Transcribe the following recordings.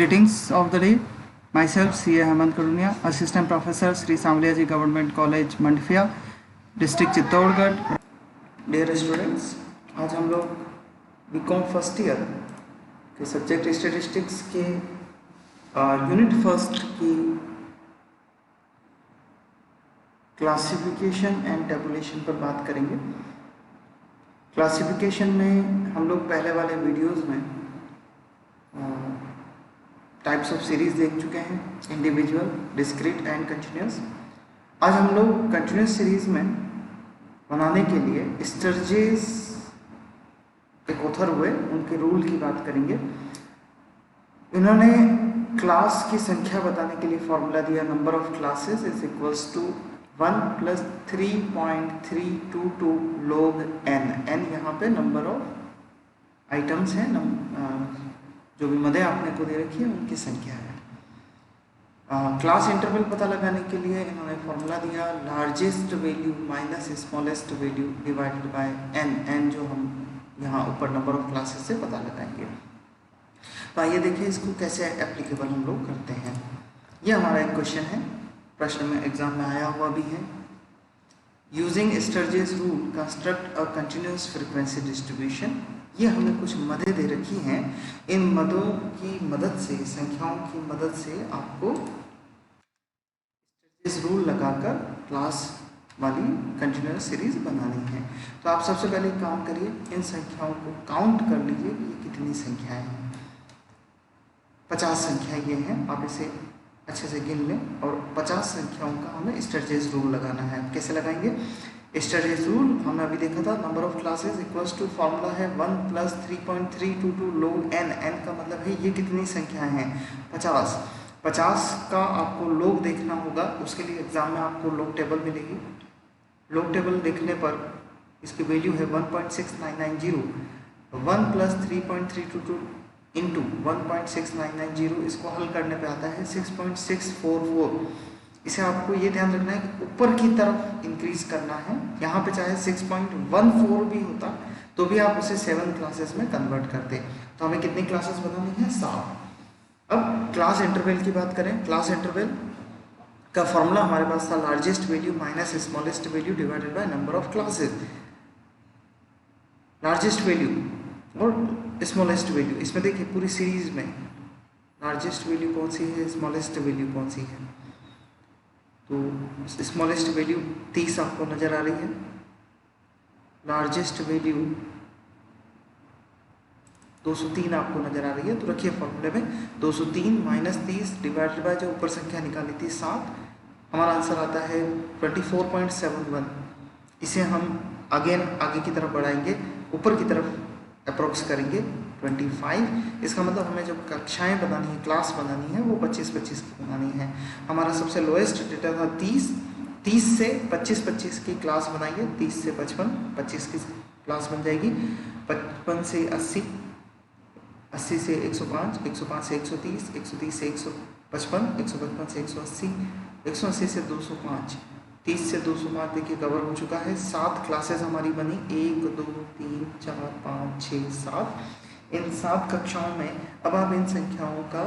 Greetings of the day. Myself, C.A. Hemant Karunia, Assistant Professor, Sri Samliaji Government College, Mandfia, District Chittorgarh. Dear students, आज हम लोग BCom first year के subject statistics के unit first की classification and tabulation पर बात करेंगे. Classification में हम लोग पहले वाले वीडियोस में टाइप्स ऑफ सीरीज देख चुके हैं, इंडिविजुअल, डिस्क्रीट एंड कंटिन्यूस. आज हम लोग कंटिन्यूस सीरीज में बनाने के लिए स्टर्जेस एक ऑथर हुए, उनके रूल की बात करेंगे. इन्होंने क्लास की संख्या बताने के लिए फॉर्मूला दिया, number of classes is equals to 1 + 3.322 log n. n यहाँ पे नंबर ऑफ आइटम्स हैं, जो भी मदे आपने को दे रखी है उनकी संख्या है. क्लास इंटरवल पता लगाने के लिए इन्होंने फॉर्मूला दिया, largest value minus smallest value divided by n. n जो हम यहाँ ऊपर नंबर ऑफ क्लासेस से पता लगाएंगे. तो आइए देखिए इसको कैसे एप्लीकेबल हम लोग करते हैं. ये हमारा एक क्वेश्चन है, प्रश्न में एग्जाम में आया हुआ भी है. Using Sturges rule construct a continuous frequency distribution. ये हमें कुछ मदें दे रखी हैं, इन मदों की मदद से, संख्याओं की मदद से आपको स्टर्जेस रूल लगाकर क्लास वाली कंटिन्यूस सीरीज बनानी है. तो आप सबसे पहले काम करिए, इन संख्याओं को काउंट कर लीजिए कि ये कितनी संख्याएं हैं. 50 संख्याएं ये हैं, आप इसे अच्छे से गिन लें और 50 संख्याओं का हमें स्टर्जेस रूल लगाना है. कैसे लगाएंगे स्टर्जेस रूल? हमने अभी देखा था, number of classes equals to formula है 1 + 3.322 log n. n का मतलब है ये कितनी संख्याएं हैं, 50. 50 का आपको लोग देखना होगा, उसके लिए एग्जाम में आपको लोग टेबल मिलेगी. लोग टेबल देखने पर इसकी वैल्यू है 1.6990. 1 + 3.322 इंटू 1.6990, इसको हल करने पे आता है 6.644. इसे आपको ये ध्यान रखना है कि ऊपर की तरफ इंक्रीज करना है. यहाँ पे चाहे 6.14 भी होता तो भी आप उसे 7 क्लासेस में कन्वर्ट करते. तो हमें कितनी क्लासेस बनानी है, 7. अब क्लास इंटरवल की बात करें. क्लास इंटरवल का फॉर्मूला हमारे पास था, largest value minus smallest value divided by number of classes. Largest value और स्मॉलेस्ट वैल्यू, इसमें देखिए पूरी सीरीज में लार्जेस्ट वैल्यू कौन सी है, स्मॉलेस्ट वैल्यू कौन सी है. तो स्मॉलेस्ट वैल्यू 30 आपको नजर आ रही है, लार्जेस्ट वैल्यू 203 आपको नजर आ रही है. तो रखिए फॉर्मूले में 203 - 30 डिवाइडेड बाय जो ऊपर संख्या निकाली थी 7, हमारा आंसर आता है 24.71. इसे हम आगे की तरफ बढ़ाएंगे, ऊपर की तरफ अप्रोक्स करेंगे 25. इसका मतलब हमें जो कक्षाएं बनानी है, क्लास बनानी है, वो 25-25 की बनानी है. हमारा सबसे लोएस्ट डेटा था 30. 30 से 25-25 की क्लास बनाइए. 30 से 55, 25 की क्लास बन जाएगी. 55 से 80, 80 से 105, 105 से 130, 130 से 155, 155 से 180, 180 से 205, 30 से 205 देखिए कवर हो चुका है. 7 क्लासेस हमारी बनी, 1 2 3 4 5 6 7. इन 7 कक्षाओं में अब आप इन संख्याओं का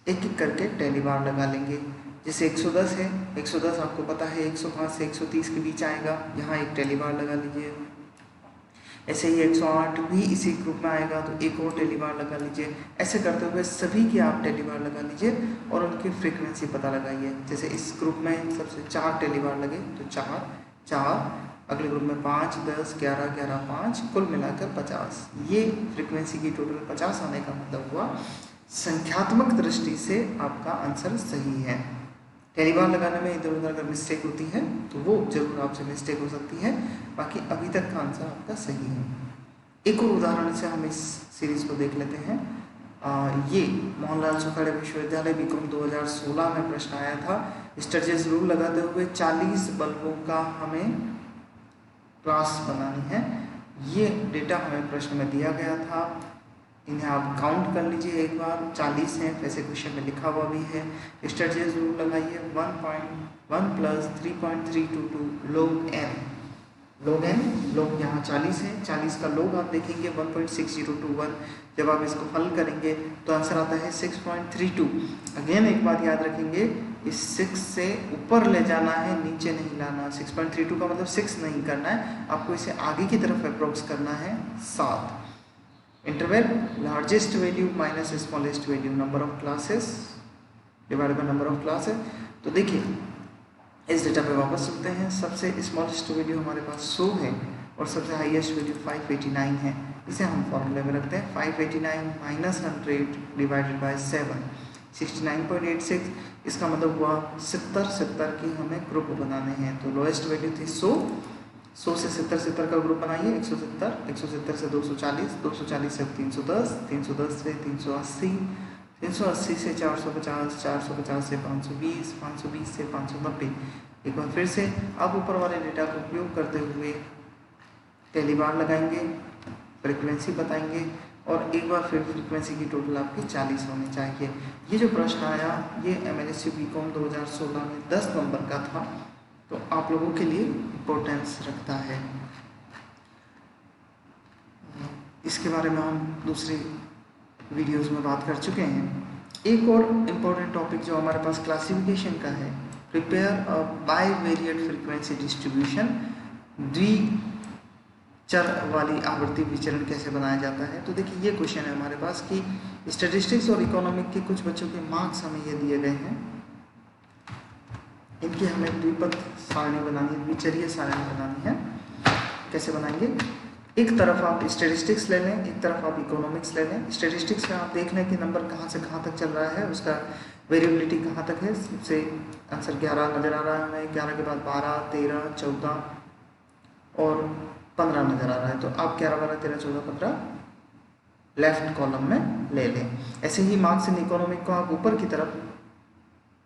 एक एक करके टेली बार लगा लेंगे. जैसे 110 है, 110 आपको पता है 105 से 130 के बीच आएगा, यहाँ एक टेली बार लगा लीजिए. ऐसे ही 108 भी इसी ग्रुप में आएगा, तो एक और टेली बार लगा लीजिए. ऐसे करते हुए सभी की आप टेली बार लगा लीजिए और उनकी फ्रीक्वेंसी पता लगाइए. जैसे इस ग्रुप में सबसे 4 टेली बार लगे तो 4 4, अगले ग्रुप में 5 10 11 11 5, कुल मिलाकर 50. ये फ्रीक्वेंसी की टोटल 50 आने का मतलब हुआ संख्यात्मक दृष्टि से आपका आंसर सही है. टेली बार लगाने में इधर उधर अगर मिस्टेक होती है तो वो जरूर आपसे मिस्टेक हो सकती है, बाकी अभी तक का आंसर आपका सही है. एक और उदाहरण से हम इस सीरीज को देख लेते हैं. ये मोहनलाल सुखाड़े विश्वविद्यालय बीकॉम 2016 में प्रश्न आया था. स्टर्जेस रूल लगाते हुए 40 बल्बों का हमें क्लास बनानी है. ये डेटा हमें प्रश्न में दिया गया था. इन्हें आप काउंट कर लीजिए एक बार, 40 हैं, वैसे क्वेश्चन में लिखा हुआ भी है. स्टर्जेस रूल लगाइए, 1 + 3.322 log n. log n, log यहाँ 40 है, 40 का log आप देखेंगे 1.6021। जब आप इसको हल करेंगे तो आंसर आता है 6.32। अगेन एक बात याद रखेंगे, इस 6 से ऊपर ले जाना है, नीचे नहीं लाना। 6.32 का मतलब 6 नहीं करना है, आपको इसे आगे की तरफ अप्रोक्स करना है 7। Interval largest value minus smallest value, number of classes divide by number of classes. तो देखिए इस डेटा पे वापस चलते हैं। सबसे स्मॉलेस्ट वैल्यू हमारे पास 100 है और सबसे हाईएस्ट वैल्यू 589 है। इसे हम फॉर्मूले में रखते हैं। 589 माइनस 100 डिवाइडेड बाय 7, 69.86। इसका मतलब हुआ 70 की हमें ग्रुप बनाने हैं। तो लोएस्ट वैल्यू थी 100 से 70 का ग्रुप बनाइए। 170 से 240, 240 से 310, 310 से 380, 380 से 450, 450 से 520, 520 से 590। एक बार फिर से आप ऊपर वाले डेटा का उपयोग करते हुए पहली बार लगाएंगे, फ्रीक्वेंसी बताएंगे और एक बार फिर फ्रीक्वेंसी की टोटल आपकी 40 होनी चाहिए। ये जो प्रश्न आया ये MNSU BCom 2016 में 10 नंबर का था, तो आप लोगों के लिए इम्पोर्टेंस रखता है। इसके बारे में हम दूसरी वीडियोस में बात कर चुके हैं। एक और इम्पोर्टेंट टॉपिक जो हमारे पास क्लासिफिकेशन का है, prepare a bivariate frequency distribution, द्विचर वाली आवर्ती विचरण कैसे बनाया जाता है। तो देखिए ये क्वेश्चन है हमारे पास कि स्टैटिस्टिक्स और इकोनॉमिक के कुछ बच्चों के मार्क्स हमें ये दिए गए हैं, इनकी हमें द्विपद सारणी बनानी है, द्विचरीय सारणी बनानी है। कैसे बनाएंगे, एक तरफ आप स्टैटिस्टिक्स ले लें, एक तरफ आप इकोनॉमिक्स ले लें। स्टैटिस्टिक्स में आप देख लें कि नंबर कहाँ से कहाँ तक चल रहा है, उसका वेरिएबिलिटी कहाँ तक है। सबसे आंसर 11 नज़र आ रहा है हमें, 11 के बाद 12, 13, 14 और 15 नज़र आ रहा है। तो आप 11, 12, 13, 14, 15 लेफ्ट कॉलम में ले लें। ऐसे ही मार्क्स इन इकोनॉमिक को आप ऊपर की तरफ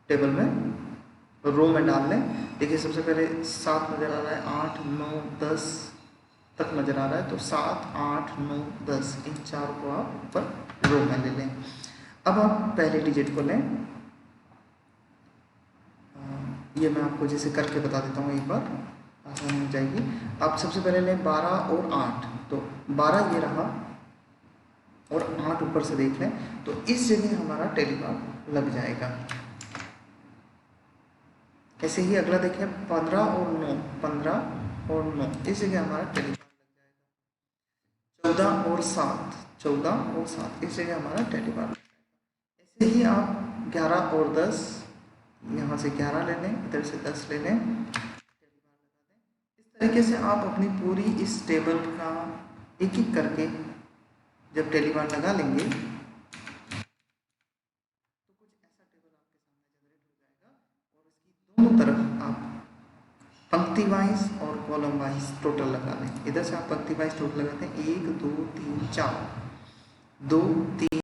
टेबल में रो में डाल लें। देखिए सबसे पहले 7 नज़र आ रहा है, 8, 9, 10 तक नज़र आ रहा है। तो 7, 8, 9, 10 इन 4 को आप ऊपर रो में ले लें। अब आप पहले डिजिट को लें, ये मैं आपको जैसे करके बता देता हूँ, एक बार आसान हो जाएगी। आप सबसे पहले लें 12 और 8, तो 12 ये रहा और 8 ऊपर से देख लें, तो इस जगह हमारा टेलीमार्क लग जाएगा। ऐसे ही अगला देखें 15 और 9, 15 और 9 इस जगह हमारा टेलीमार्क लग जाएगा। 14 और 7, 14 और 7 इस जगह हमारा टेलीमार्क। ऐसे ही आप 11 और 10, यहाँ से 11 ले लें, इधर से 10 ले लें, इस तरीके से आप अपनी पूरी इस टेबल का एक एक करके जब टेलीमार्क लगा लेंगे तो कुछ ऐसा टेबल आपके सामने जनरेट हो जाएगा और इसकी दोनों तरफ आप पंक्ति वाइज और कॉलम वाइज टोटल लगा लें। इधर से आप पंक्ति वाइज टोटल लगाते हैं 1, 2, 3, 4, 2, 3,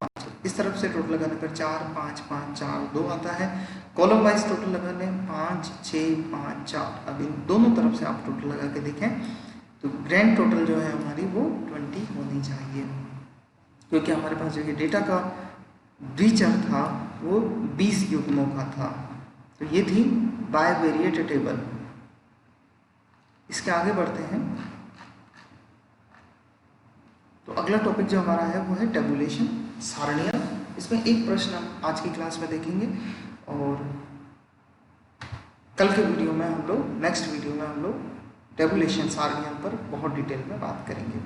5, इस तरफ से टोटल लगाने पर 4, 5, 5, 4, 2 आता है। कॉलम वाइज टोटल लगा लें 5, 6, 5, 4। अब इन दोनों तरफ से आप टोटल लगा के देखें तो ग्रैंड टोटल जो है हमारी वो 20 होनी चाहिए, क्योंकि हमारे पास जो ये डेटा का द्विचर था वो 20 युग्मों का था। तो ये थी बाइवेरिएट टेबल। इसके आगे बढ़ते हैं तो अगला टॉपिक जो हमारा है वो है टेबुलेशन, सारणियाँ। इसमें एक प्रश्न हम आज की क्लास में देखेंगे और कल के वीडियो में हम लोग, नेक्स्ट वीडियो में हम लोग टेबुलेशन सारणियों पर बहुत डिटेल में बात करेंगे।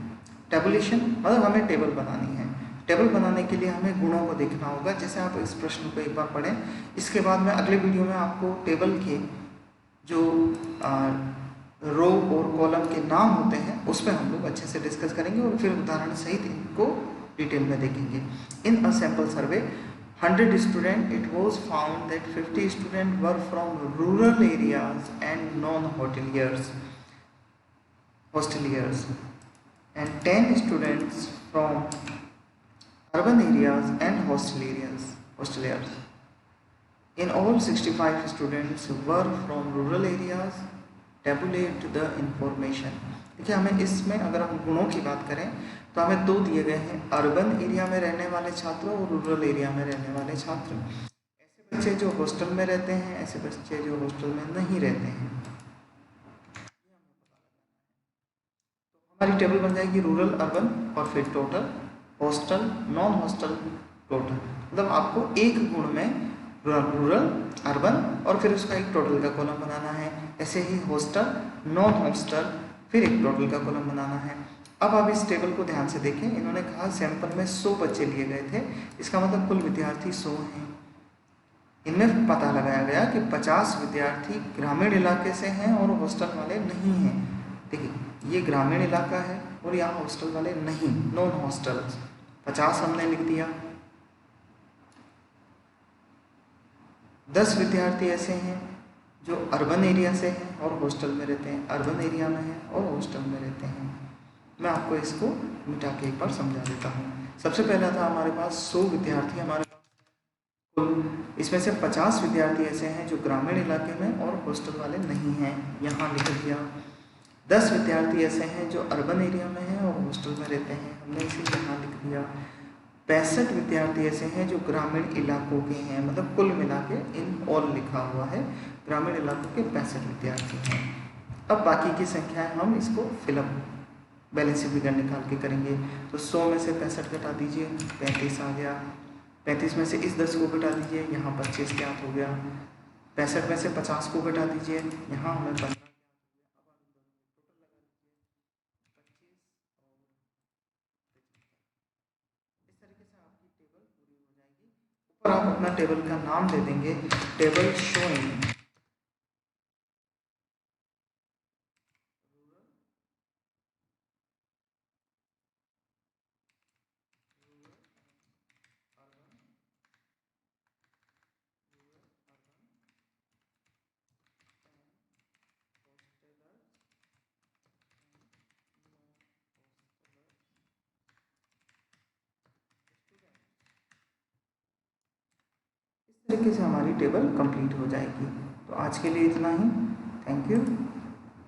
टेबुलेशन मतलब हमें टेबल बनानी है। टेबल बनाने के लिए हमें गुणों को देखना होगा। जैसे आप इस प्रश्न को एक बार पढ़ें, इसके बाद में अगले वीडियो में आपको टेबल के जो रो और कॉलम के नाम होते हैं उस पर हम लोग अच्छे से डिस्कस करेंगे और फिर उदाहरण सहित इनको डिटेल में देखेंगे। In a sample survey 100 students, it was found that 50 students were from rural areas and non-hoteliers, and 10 students from urban areas and hosteliers. In all, 65 students were from rural areas. Tabulate the information. देखिए हमें इसमें अगर हम गुणों की बात करें तो हमें 2 दिए गए हैं, अर्बन एरिया में रहने वाले छात्र और रूरल एरिया में रहने वाले छात्र। ऐसे बच्चे जो हॉस्टल में रहते हैं, ऐसे बच्चे जो हॉस्टल में नहीं रहते हैं। हमारी टेबल बन जाएगी रूरल, अर्बन और फिर total, hostel, non hostel, total. मतलब आपको एक गुण में रूरल, अर्बन और फिर उसका एक टोटल का कॉलम बनाना है। ऐसे ही हॉस्टल, नॉन हॉस्टल, फिर एक टोटल का कॉलम बनाना है। अब आप इस टेबल को ध्यान से देखें, इन्होंने कहा सैंपल में 100 बच्चे लिए गए थे, इसका मतलब कुल विद्यार्थी 100 हैं। इनमें पता लगाया गया कि 50 विद्यार्थी ग्रामीण इलाके से हैं और हॉस्टल वाले नहीं हैं। देखिए ये ग्रामीण इलाका है और यहाँ हॉस्टल वाले नहीं, नॉन हॉस्टल। 50 हमने लिख दिया। 10 विद्यार्थी ऐसे हैं जो अर्बन एरिया से हैं और हॉस्टल में रहते हैं, अर्बन एरिया में हैं और हॉस्टल में रहते हैं। मैं आपको इसको मिटा के एक बार समझा देता हूँ। सबसे पहला था हमारे पास 100 विद्यार्थी हमारे पास, इसमें से 50 विद्यार्थी ऐसे हैं जो ग्रामीण इलाके में और हॉस्टल वाले नहीं हैं, यहाँ लिख दिया। 10 विद्यार्थी ऐसे हैं जो अर्बन एरिया में हैं और हॉस्टल में रहते हैं, हमने इसे यहाँ लिख दिया। 65 विद्यार्थी ऐसे हैं जो ग्रामीण इलाकों के हैं, मतलब कुल मिला के इन ऑल लिखा हुआ है, ग्रामीण इलाकों के 65 विद्यार्थी हैं। अब बाकी की संख्याएं हम इसको फिलअप बैलेंस फिगर निकाल के करेंगे। तो 100 में से 65 घटा दीजिए, 35 आ गया। 35 में से इस 10 को घटा दीजिए, यहाँ 25 ज्ञात हो गया। 65 में से 50 को घटा दीजिए, यहाँ हमें 15 और आप अपना टेबल का नाम दे देंगे टेबल शोइंग तरीके से हमारी टेबल कंप्लीट हो जाएगी। तो आज के लिए इतना ही। Thank you.